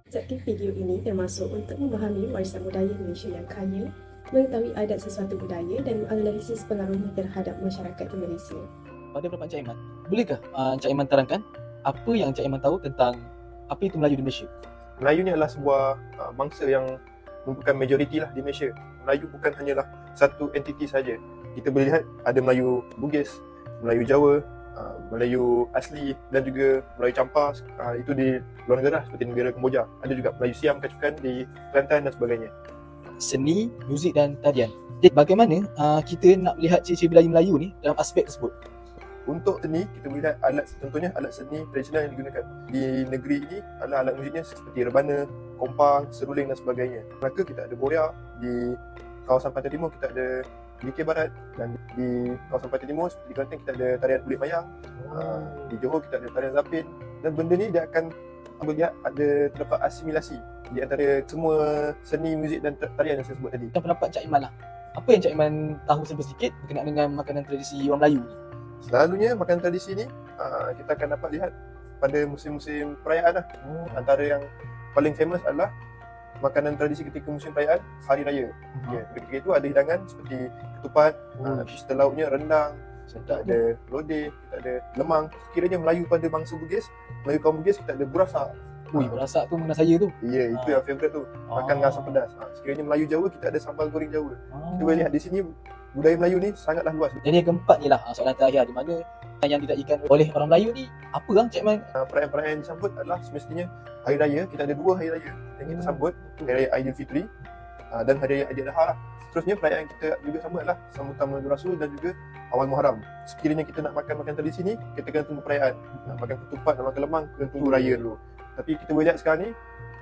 Jadi video ini termasuk untuk memahami warisan budaya Malaysia yang kaya, mengetahui adat sesuatu budaya dan menganalisis pengaruhnya terhadap masyarakat di Malaysia. Pada pendapat Encik Iman, bolehkah Encik Iman terangkan apa yang Encik Iman tahu tentang apa itu Melayu di Malaysia? Melayu ni adalah sebuah bangsa yang merupakan majoriti lah di Malaysia. Melayu bukan hanyalah satu entiti saja. Kita boleh lihat ada Melayu Bugis, Melayu Jawa, Melayu asli dan juga Melayu Campas, itu di luar negara seperti negara Kemboja. Ada juga Melayu Siam Kacukan di Kelantan dan sebagainya. Seni, muzik dan tarian. Jadi bagaimana kita nak melihat ciri-ciri Melayu ni dalam aspek tersebut? Untuk seni, kita boleh lihat alat, contohnya alat seni tradisional yang digunakan di negeri ini adalah alat musiknya seperti rebana, kompang, seruling dan sebagainya. Melaka kita ada boria, di kawasan Pantai Timur kita ada Dikir Barat, dan di kawasan Pantai Timur seperti di Kelantan kita ada tarian kulit mayang, di Johor kita ada tarian zapin, dan benda ni dia akan melihat ada terdapat asimilasi di antara semua seni, muzik dan tarian yang saya sebut tadi. Dalam pendapat Encik Iman lah, apa yang Encik Iman tahu sedikit berkenaan dengan makanan tradisi orang Melayu ni? Selalunya makanan tradisi ni kita akan dapat lihat pada musim-musim perayaan lah. Antara yang paling famous adalah makanan tradisi ketika musim perayaan Hari Raya. Ketika itu ada hidangan seperti ketupat, pista lauknya rendang, kita ada lodeh, kita ada lemang. Sekiranya Melayu pada bangsa Bugis, Melayu kaum Bugis kita ada burasak. Burasak tu mengenai saya tu. Ya, itu yang favourite tu. Makan dengan asam pedas. Sekiranya Melayu Jawa kita ada sambal goreng Jawa. Kita boleh lihat di sini budaya Melayu ni sangatlah luas. Jadi yang keempat ni lah soalan terakhir, di mana yang diraihkan oleh orang Melayu ni apa kan Encik Iman? Perayaan-perayaan yang disambut adalah semestinya Hari Raya. Kita ada dua Hari Raya yang kita sambut, Hari Raya Aidilfitri dan Hari Raya Aidiladha lah. Seterusnya perayaan yang kita juga sambut adalah sambutan Maulid Rasul dan juga Awal Muharram. Sekiranya kita nak makan makanan tradisi ni, kita kena tunggu perayaan. Nak makan ketupat, nak makan lemang, kena tunggu raya dulu. Tapi kita boleh lihat sekarang ni,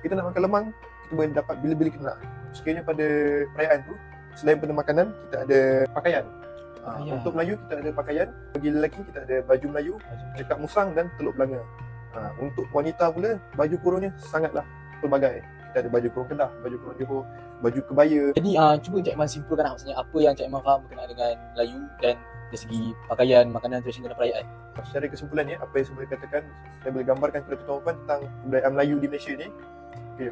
kita nak makan lemang, kita boleh dapat bila-bila kita nak. Sekiranya pada perayaan tu, selain pada makanan, kita ada pakaian. Untuk Melayu kita ada pakaian, bagi lelaki kita ada baju Melayu, cekak musang dan teluk belanga. Untuk wanita pula, baju kurungnya sangatlah pelbagai. Kita ada baju kurung Kedah, baju kurung Johor, baju kebaya. Jadi cuba Encik Iman simpulkan lah, maksudnya apa yang Encik Iman faham berkenaan dengan Melayu dan dari segi pakaian, makanan tradisional dan perayaan. Secara kesimpulannya, apa yang saya boleh katakan, saya boleh gambarkan kepada tuan-tuan puan tentang budaya Melayu di Malaysia ni. Okay.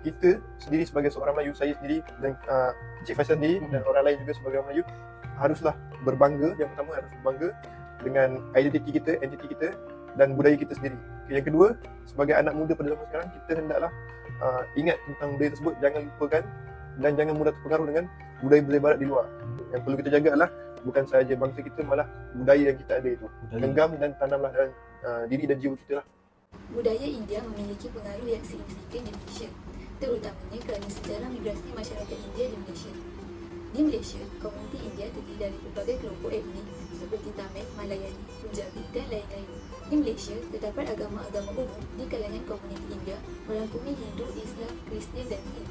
Kita sendiri sebagai seorang Melayu, saya sendiri dan Encik Faisal sendiri dan orang lain juga sebagai orang Melayu, haruslah berbangga. Yang pertama harus berbangga dengan identiti kita, entiti kita dan budaya kita sendiri. Okay. Yang kedua, sebagai anak muda pada zaman sekarang, kita hendaklah ingat tentang budaya tersebut, jangan lupakan dan jangan mudah terpengaruh dengan budaya-budaya barat di luar. Yang perlu kita jaga adalah bukan sahaja bangsa kita, malah budaya yang kita ada itu. Genggam dan tanamlah dalam diri dan jiwa kita lah. Budaya India memiliki pengaruh yang signifikan di Malaysia, terutamanya kerana sejarah migrasi masyarakat India di Malaysia. Di Malaysia, komuniti India terdiri dari berbagai kelompok etnik seperti Tamil, Malayali, Punjabi dan lain-lain. Di Malaysia, terdapat agama-agama umum di kalangan komuniti India merangkumi Hindu, Islam, Kristian dan Sikh.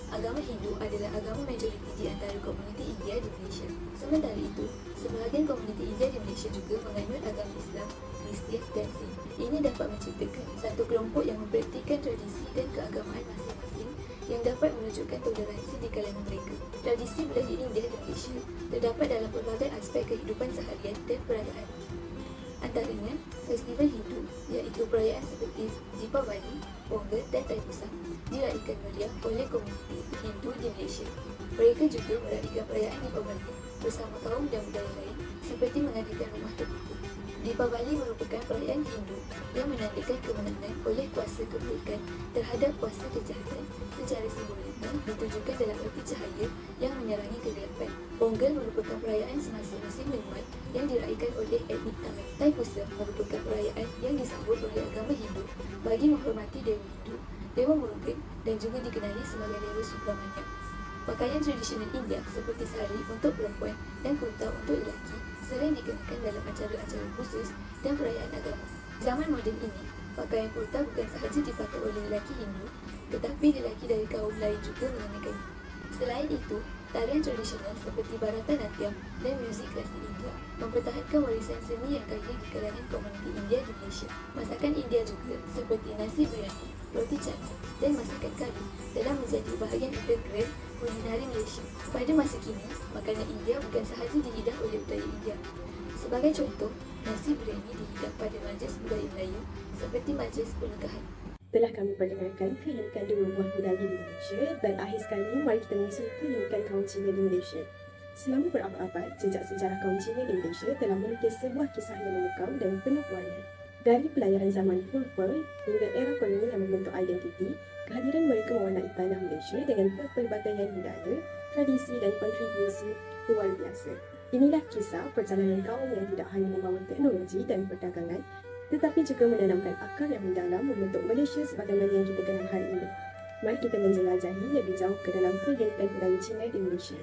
Agama Hindu adalah agama majoriti di antara komuniti India di Malaysia. Sementara itu, sebahagian komuniti India di Malaysia juga menganut agama Islam, Kristian dan Sikh. Ini dapat menciptakan satu kelompok yang mempraktikkan tradisi dan keagamaan masing-masing yang dapat menunjukkan toleransi di kalangan mereka. Tradisi budaya India di Malaysia terdapat dalam pelbagai aspek kehidupan seharian dan perayaan. Antaranya, festival Hindu iaitu perayaan seperti Deepavali, Pongal dan Thaipusam diraihkan meriah oleh komuniti Hindu di Malaysia. Mereka juga meraihkan perayaan Deepavali bersama kaum dan budaya lain seperti mengadakan rumah terbuka. Deepavali merupakan perayaan Hindu yang menandakan kemenangan oleh kuasa kebaikan terhadap kuasa kejahatan. Secara simboliknya ditujukan dalam arti cahaya yang menerangi kegelapan. Pongal merupakan perayaan semasa musim menuai yang diraihkan oleh etnik Tamil. Thaipusam merupakan perayaan yang disambut oleh agama Hindu bagi menghormati Dewa Hindu, Dewa Murugan dan juga dikenali sebagai Dewa Subramanya. Pakaian tradisional India seperti sari untuk perempuan dan kurta untuk lelaki sering dikenakan dalam acara-acara khusus dan perayaan agama. Zaman moden ini, pakaian kurta bukan sahaja dipakai oleh lelaki Hindu, tetapi lelaki dari kaum lain juga mengenakannya. Selain itu, tarian tradisional seperti Bharatanatyam dan muzik klasik India mempertahankan warisan seni yang kaya di kalangan komuniti India di Malaysia. Masakan India juga seperti nasi biryani, roti canai dan masakan kari telah menjadi bahagian integral kulinari Malaysia. Pada masa kini, makanan India bukan sahaja dihidang oleh budaya India. Sebagai contoh, nasi biryani dihidang pada majlis budaya Melayu seperti majlis pernikahan. Telah kami perdengarkan keunikan dua buah budaya di Malaysia dan akhir sekali mari kita menyusuri keunikan kaum Cina di Malaysia. Selama berabad-abad, jejak sejarah kaum Cina di Malaysia telah melukis sebuah kisah yang memukau dan penuh warna. Dari pelayaran zaman purba hingga era koloni yang membentuk identiti, kehadiran mereka mewarnai tanah Malaysia dengan pelbagaian budaya, tradisi dan kontribusi luar biasa. Inilah kisah perjalanan kaum yang tidak hanya membawa teknologi dan perdagangan, tetapi juga menanamkan akar yang mendalam membentuk Malaysia sebagaimana yang kita kenal hari ini. Mari kita menjelajahi lebih jauh ke dalam keunikan budaya Cina di Malaysia.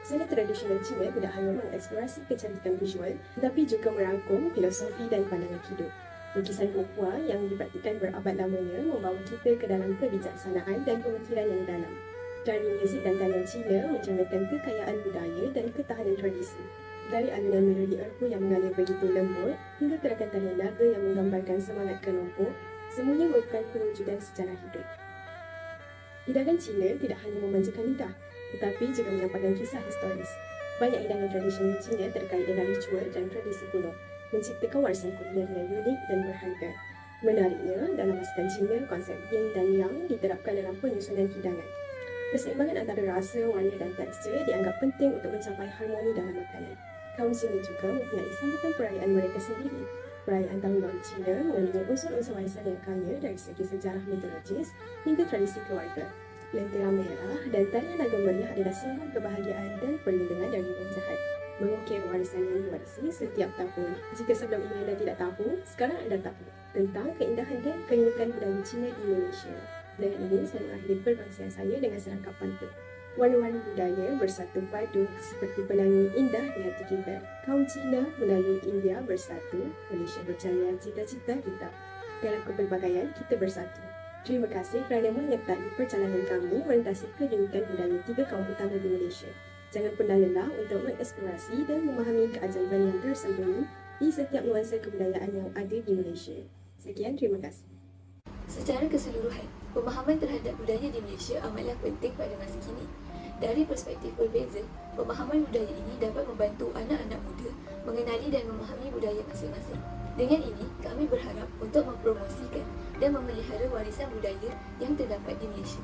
Seni tradisional Cina tidak hanya mengeksplorasi kecantikan visual, tetapi juga merangkum filosofi dan pandangan hidup. Lukisan Gokua yang dipraktikkan berabad lamanya membawa kita ke dalam kebijaksanaan dan pemikiran yang dalam. Dari muzik dan tarian Cina mencerminkan kekayaan budaya dan ketahanan tradisi. Dari alunan melodi erhu yang mengalir begitu lembut hingga gerakan tarian naga yang menggambarkan semangat kelompok, semuanya merupakan perwujudan sejarah hidup. Hidangan Cina tidak hanya memanjakan lidah, tetapi juga menyampaikan kisah historis. Banyak hidangan tradisional Cina terkait dengan ritual dan tradisi kuno, menciptakan warisan kuliner yang unik dan berharga. Menariknya, dalam masakan Cina, konsep yin dan yang diterapkan dalam penyusunan hidangan. Keseimbangan antara rasa, warna dan tekstur dianggap penting untuk mencapai harmoni dalam makanan. Kaum Cina juga mempunyai sambutan perayaan mereka sendiri. Perayaan Tahun Baru Cina mengandungi unsur-unsur warisan yang kaya dari segi sejarah mitologis hingga tradisi keluarga. Lentera merah dan tarian naga meriah adalah simbol kebahagiaan dan perlindungan dari roh jahat. Mengukir warisan yang diwarisi setiap tahun. Jika sebelum ini anda tidak tahu, sekarang anda tahu tentang keindahan dan keunikan budaya Cina di Malaysia. Dengan ini, saya mengakhiri perkongsian saya dengan serangkap pantun. Warna-warni budaya bersatu padu seperti pelangi indah di hati kita. Kaum Cina, Melayu, India bersatu. Malaysia berjaya, cita-cita kita. Dalam kepelbagaian, kita bersatu. Terima kasih kerana menyertai perjalanan kami melintasi keunikan budaya tiga kaum utama di Malaysia. Jangan pernah lelah untuk mengeksplorasi dan memahami keajaiban yang tersembunyi di setiap nuansa kebudayaan yang ada di Malaysia. Sekian, terima kasih. Secara keseluruhan, pemahaman terhadap budaya di Malaysia amatlah penting pada masa kini. Dari perspektif berbeza, pemahaman budaya ini dapat membantu anak-anak muda mengenali dan memahami budaya masing-masing. Dengan ini, kami berharap untuk mempromosikan dan memelihara warisan budaya yang terdapat di Malaysia.